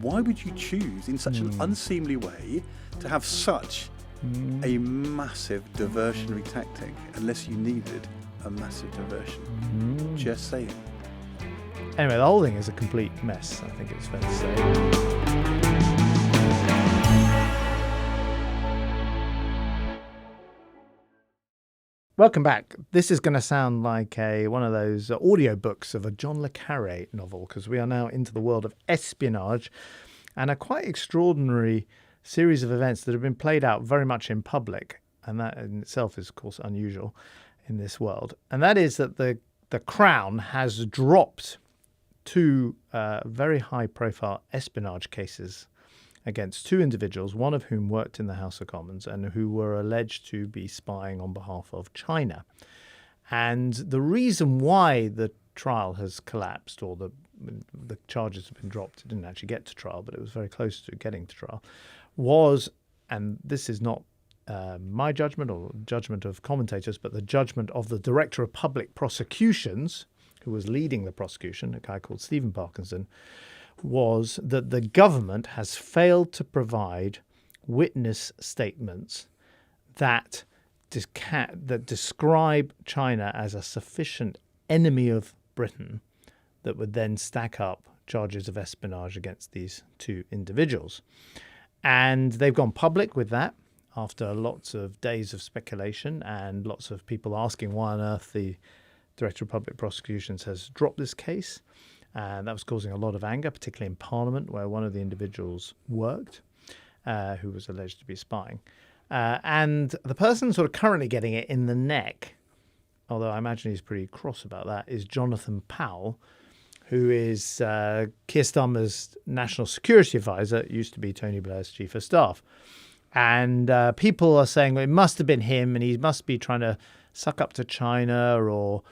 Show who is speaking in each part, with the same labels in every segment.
Speaker 1: why would you choose in such an unseemly way to have such a massive diversionary tactic unless you needed a massive diversion? Just saying.
Speaker 2: Anyway, the whole thing is a complete mess, I think it's fair to say. Welcome back. This is going to sound like one of those audiobooks of a John le Carré novel, because we are now into the world of espionage and a quite extraordinary series of events that have been played out very much in public. And that in itself is, of course, unusual in this world. And that is that the Crown has dropped two very high-profile espionage cases against two individuals, one of whom worked in the House of Commons and who were alleged to be spying on behalf of China. And the reason why the trial has collapsed, or the charges have been dropped, it didn't actually get to trial, but it was very close to getting to trial, was, and this is not my judgment or judgment of commentators, but the judgment of the Director of Public Prosecutions, who was leading the prosecution, a guy called Stephen Parkinson, was that the government has failed to provide witness statements that describe China as a sufficient enemy of Britain that would then stack up charges of espionage against these two individuals. And they've gone public with that after lots of days of speculation and lots of people asking why on earth the Director of Public Prosecutions has dropped this case. And that was causing a lot of anger, particularly in Parliament, where one of the individuals worked, who was alleged to be spying. And the person sort of currently getting it in the neck, although I imagine he's pretty cross about that, is Jonathan Powell, who is Keir Starmer's national security advisor, used to be Tony Blair's chief of staff. And people are saying, well, it must have been him and he must be trying to suck up to China, or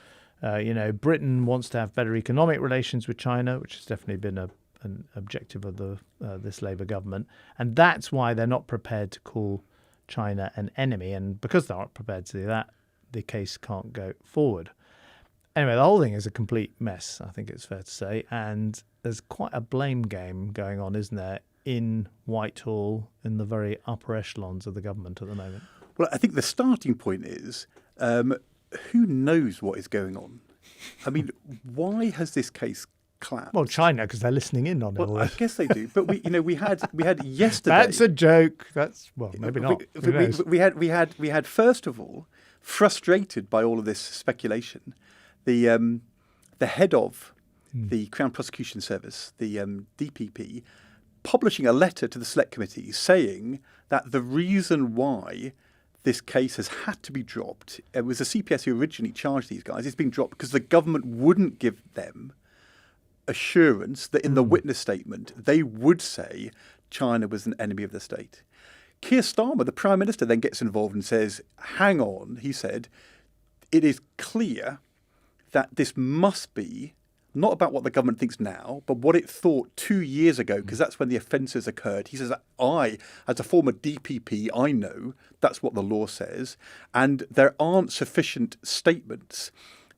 Speaker 2: Britain wants to have better economic relations with China, which has definitely been an objective of this Labour government. And that's why they're not prepared to call China an enemy. And because they're not prepared to do that, the case can't go forward. Anyway, the whole thing is a complete mess, I think it's fair to say. And there's quite a blame game going on, isn't there, in Whitehall, in the very upper echelons of the government at the moment?
Speaker 1: Well, I think the starting point is... who knows what is going on? I mean, why has this case collapsed?
Speaker 2: Well, China, because they're listening in on it.
Speaker 1: Well, I guess they do. But we had yesterday.
Speaker 2: That's a joke. Maybe not.
Speaker 1: We had first of all, frustrated by all of this speculation, the head of the Crown Prosecution Service, the DPP, publishing a letter to the Select Committee saying that the reason why this case has had to be dropped. It was the CPS who originally charged these guys. It's been dropped because the government wouldn't give them assurance that in the witness statement they would say China was an enemy of the state. Keir Starmer, the Prime Minister, then gets involved and says, hang on, he said, it is clear that this must be not about what the government thinks now, but what it thought 2 years ago, because that's when the offences occurred. He says, I, as a former DPP, I know that's what the law says, and there aren't sufficient statements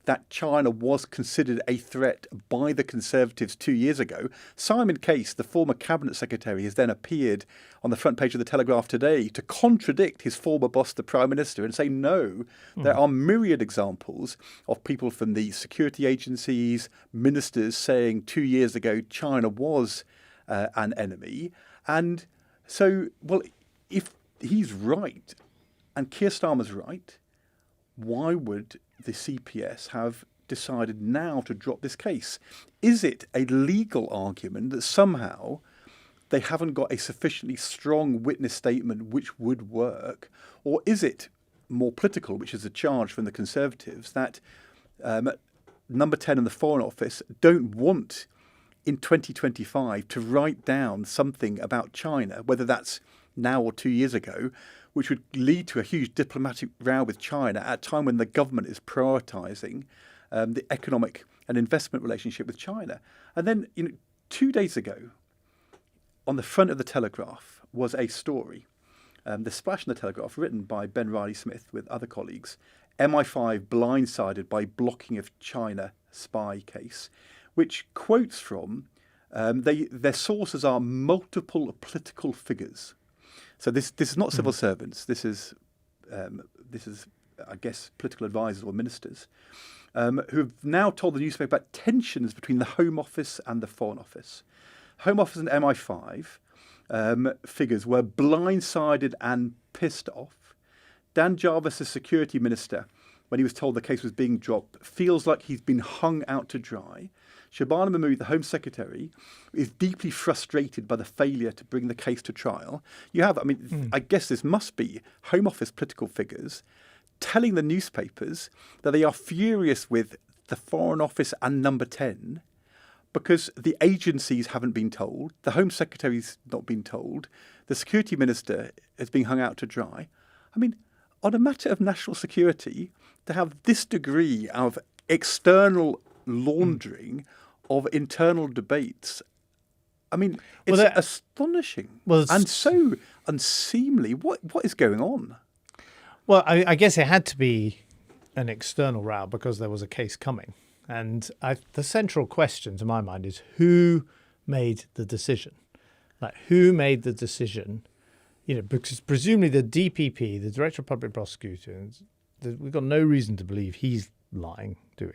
Speaker 1: that China was considered a threat by the Conservatives 2 years ago. Simon Case, the former Cabinet Secretary, has then appeared on the front page of the Telegraph today to contradict his former boss, the Prime Minister, and say, no, there are myriad examples of people from the security agencies, ministers saying 2 years ago China was an enemy. And so, well, if he's right and Keir Starmer's right, why would the CPS have decided now to drop this case? Is it a legal argument that somehow they haven't got a sufficiently strong witness statement which would work? Or is it more political, which is a charge from the Conservatives, that Number 10 in the Foreign Office don't want in 2025 to write down something about China, whether that's now or 2 years ago, which would lead to a huge diplomatic row with China at a time when the government is prioritising the economic and investment relationship with China. And then 2 days ago, on the front of the Telegraph was a story, the splash in the Telegraph, written by Ben Riley-Smith with other colleagues, MI5 blindsided by blocking of China spy case, which quotes from Their sources are multiple political figures. So this is not civil servants. This is, I guess, political advisors or ministers who have now told the newspaper about tensions between the Home Office and the Foreign Office. Home Office and MI5 figures were blindsided and pissed off. Dan Jarvis, the security minister, when he was told the case was being dropped, feels like he's been hung out to dry. Shabana Mahmood, the Home Secretary, is deeply frustrated by the failure to bring the case to trial. You have, I guess this must be Home Office political figures telling the newspapers that they are furious with the Foreign Office and Number 10 because the agencies haven't been told, the Home Secretary's not been told, the Security Minister is being hung out to dry. I mean, on a matter of national security, to have this degree of external laundering of internal debates, I mean, it's astonishing and so unseemly. What is going on?
Speaker 2: Well, I guess it had to be an external row because there was a case coming. And the central question to my mind is who made the decision? Like, who made the decision? You know, because presumably the DPP, the Director of Public Prosecutions, we've got no reason to believe he's lying, do we?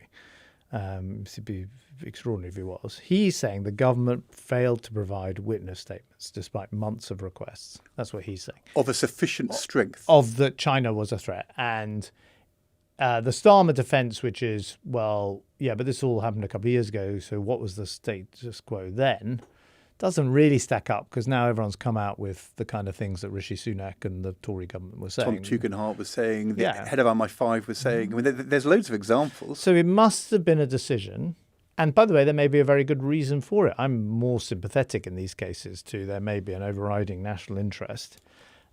Speaker 2: It'd be extraordinary if he was. He's saying the government failed to provide witness statements despite months of requests. That's what he's saying.
Speaker 1: Of a sufficient strength.
Speaker 2: Of that China was a threat. And the Starmer defence, which is, well, yeah, but this all happened a couple of years ago, so what was the status quo then? Doesn't really stack up because now everyone's come out with the kind of things that Rishi Sunak and the Tory government were saying.
Speaker 1: Tom Tugendhat was saying, the head of MI5 was saying. I mean, there's loads of examples.
Speaker 2: So it must have been a decision. And by the way, there may be a very good reason for it. I'm more sympathetic in these cases to there may be an overriding national interest.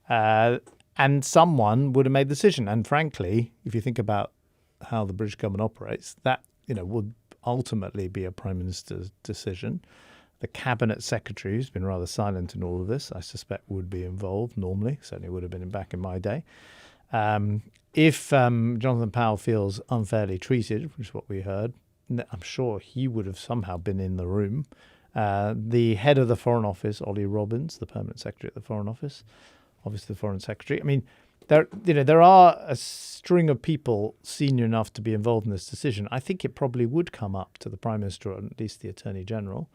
Speaker 2: And someone would have made the decision. And frankly, if you think about how the British government operates, that would ultimately be a Prime Minister's decision. The Cabinet Secretary, who's been rather silent in all of this, I suspect would be involved normally, certainly would have been back in my day. If Jonathan Powell feels unfairly treated, which is what we heard, I'm sure he would have somehow been in the room. The head of the Foreign Office, Ollie Robbins, the Permanent Secretary at the Foreign Office, obviously the Foreign Secretary. I mean, there are a string of people senior enough to be involved in this decision. I think it probably would come up to the Prime Minister or at least the Attorney General.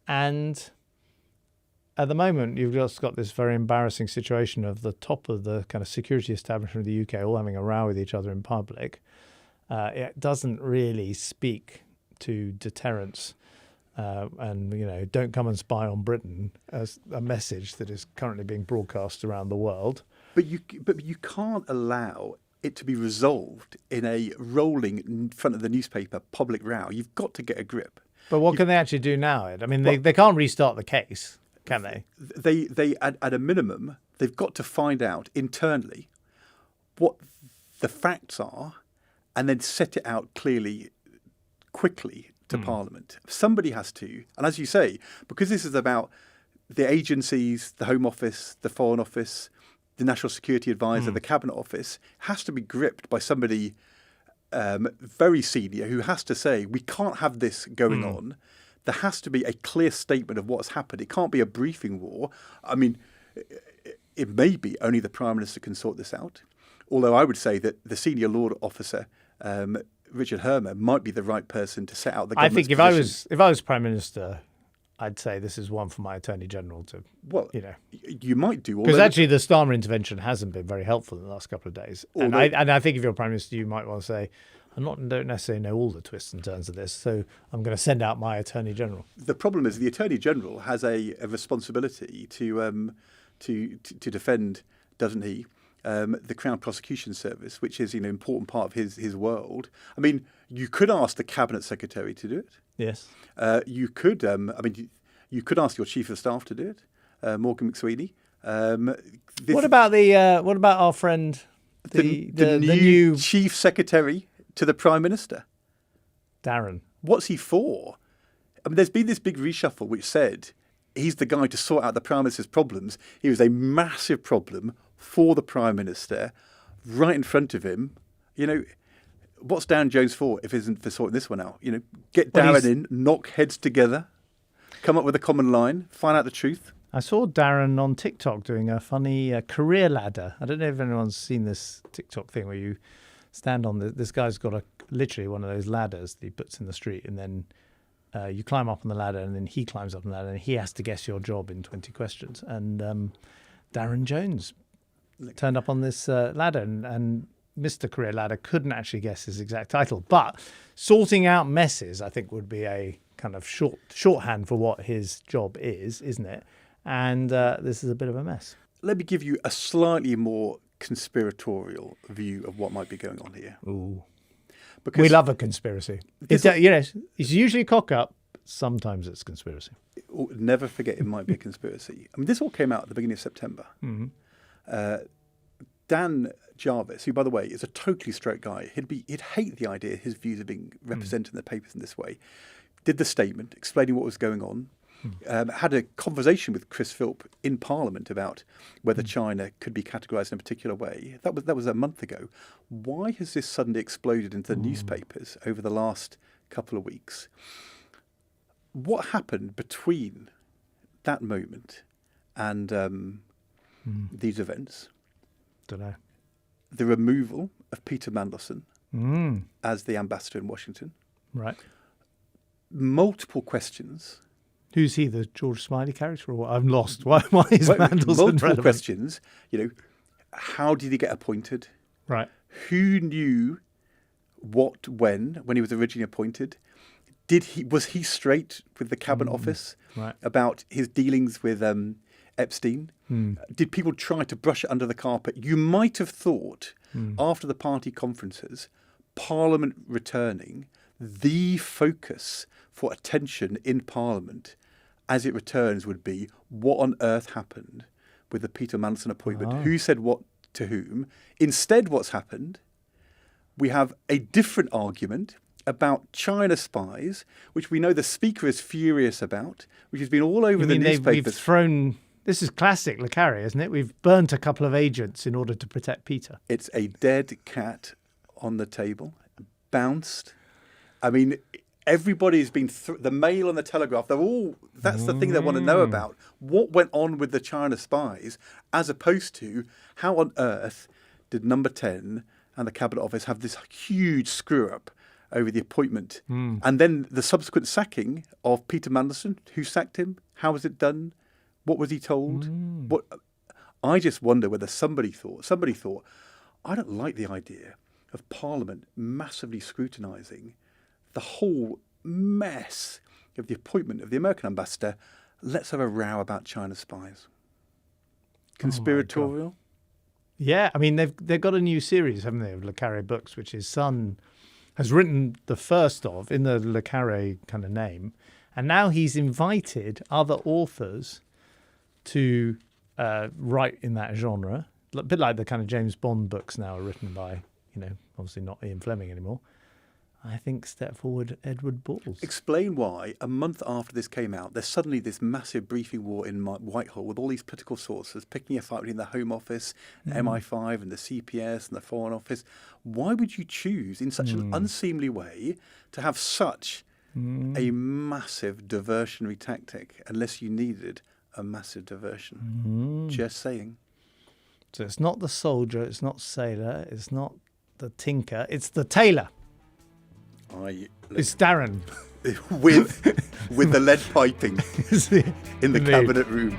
Speaker 2: And at the moment, you've just got this very embarrassing situation of the top of the kind of security establishment of the UK all having a row with each other in public. It doesn't really speak to deterrence and, don't come and spy on Britain as a message that is currently being broadcast around the world.
Speaker 1: But you can't allow it to be resolved in a rolling in front of the newspaper public row. You've got to get a grip.
Speaker 2: But what can they actually do now, Ed? I mean, they can't restart the case, can they?
Speaker 1: They at a minimum, they've got to find out internally what the facts are and then set it out clearly, quickly to Parliament. Somebody has to. And as you say, because this is about the agencies, the Home Office, the Foreign Office, the National Security Advisor, the Cabinet Office, has to be gripped by somebody very senior who has to say, we can't have this going on. There has to be a clear statement of what's happened. It can't be a briefing war. I mean, it may be only the Prime Minister can sort this out. Although I would say that the senior law officer, Richard Hermer, might be the right person to set out the government's
Speaker 2: position.
Speaker 1: I think
Speaker 2: if I was Prime Minister, I'd say this is one for my Attorney General to,
Speaker 1: you might do.
Speaker 2: Because actually the Starmer intervention hasn't been very helpful in the last couple of days. And I think if you're Prime Minister, you might want to say, don't necessarily know all the twists and turns of this, so I'm going to send out my Attorney General.
Speaker 1: The problem is the Attorney General has a responsibility to defend, doesn't he, the Crown Prosecution Service, which is an important part of his world. I mean, you could ask the Cabinet Secretary to do it.
Speaker 2: Yes.
Speaker 1: You could. You could ask your Chief of Staff to do it, Morgan McSweeney.
Speaker 2: What about our friend, the new
Speaker 1: Chief Secretary to the Prime Minister,
Speaker 2: Darren?
Speaker 1: What's he for? I mean, there's been this big reshuffle which said he's the guy to sort out the Prime Minister's problems. He was a massive problem for the Prime Minister, right in front of him. What's Dan Jones for if it isn't for sorting this one out? Get Darren in, knock heads together. come up with a common line, find out the truth.
Speaker 2: I saw Darren on TikTok doing a funny career ladder. I don't know if anyone's seen this TikTok thing where you stand on this guy's got literally one of those ladders that he puts in the street, and then you climb up on the ladder, and then he climbs up on the ladder, and he has to guess your job in 20 questions. And Darren Jones turned up on this ladder, and Mr. Career Ladder couldn't actually guess his exact title. But sorting out messes, I think, would be a kind of shorthand for what his job is, isn't it? And this is a bit of a mess. Let
Speaker 1: me give you a slightly more conspiratorial view of what might be going on here.
Speaker 2: Ooh. Because we love a conspiracy. It's usually cock up. Sometimes it's conspiracy.
Speaker 1: Never forget it might be a conspiracy. I mean, this all came out at the beginning of September.
Speaker 2: Mm-hmm.
Speaker 1: Dan Jarvis, who, by the way, is a totally straight guy, he'd hate the idea his views are being represented in the papers in this way, did the statement explaining what was going on, had a conversation with Chris Philp in Parliament about whether China could be categorised in a particular way. That was a month ago. Why has this suddenly exploded into the newspapers over the last couple of weeks? What happened between that moment and these events?
Speaker 2: Don't know.
Speaker 1: The removal of Peter Mandelson as the ambassador in Washington.
Speaker 2: Right.
Speaker 1: Multiple questions.
Speaker 2: Who's he, the George Smiley character, or what? I'm lost. Why is Mandelson
Speaker 1: multiple
Speaker 2: relevant?
Speaker 1: questions. How did he get appointed?
Speaker 2: Right.
Speaker 1: Who knew what when he was originally appointed? Was he straight with the Cabinet Office about his dealings with Epstein? Did people try to brush it under the carpet? You might have thought after the party conferences, Parliament returning, the focus for attention in Parliament as it returns would be what on earth happened with the Peter Mandelson appointment? Who said what to whom? Instead, what's happened, we have a different argument about China spies, which we know the Speaker is furious about, which has been all over the newspapers.
Speaker 2: We've thrown... This is classic Le Carre, isn't it? We've burnt a couple of agents in order to protect Peter.
Speaker 1: It's a dead cat on the table, bounced. I mean, everybody's been... the Mail and the Telegraph, they're all... That's the thing they want to know about. What went on with the China spies, as opposed to how on earth did Number 10 and the Cabinet Office have this huge screw-up over the appointment. And then the subsequent sacking of Peter Mandelson. Who sacked him? How was it done? What was he told? I just wonder whether somebody thought, I don't like the idea of Parliament massively scrutinising the whole mess of the appointment of the American ambassador. Let's have a row about China spies. Conspiratorial?
Speaker 2: Yeah, I mean, they've got a new series, haven't they, of Le Carre books, which his son has written the first of in the Le Carre kind of name. And now he's invited other authors to write in that genre, a bit like the kind of James Bond books now are written by, obviously not Ian Fleming anymore. I think step forward Edward Balls.
Speaker 1: Explain why a month after this came out, there's suddenly this massive briefing war in Whitehall with all these political sources picking a fight between the Home Office, MI5 and the CPS and the Foreign Office. Why would you choose in such an unseemly way to have such a massive diversionary tactic unless you needed a massive diversion? Just saying.
Speaker 2: So it's not the soldier, it's not sailor, it's not the tinker, it's the tailor. It's Darren.
Speaker 1: with the lead piping in the cabinet room.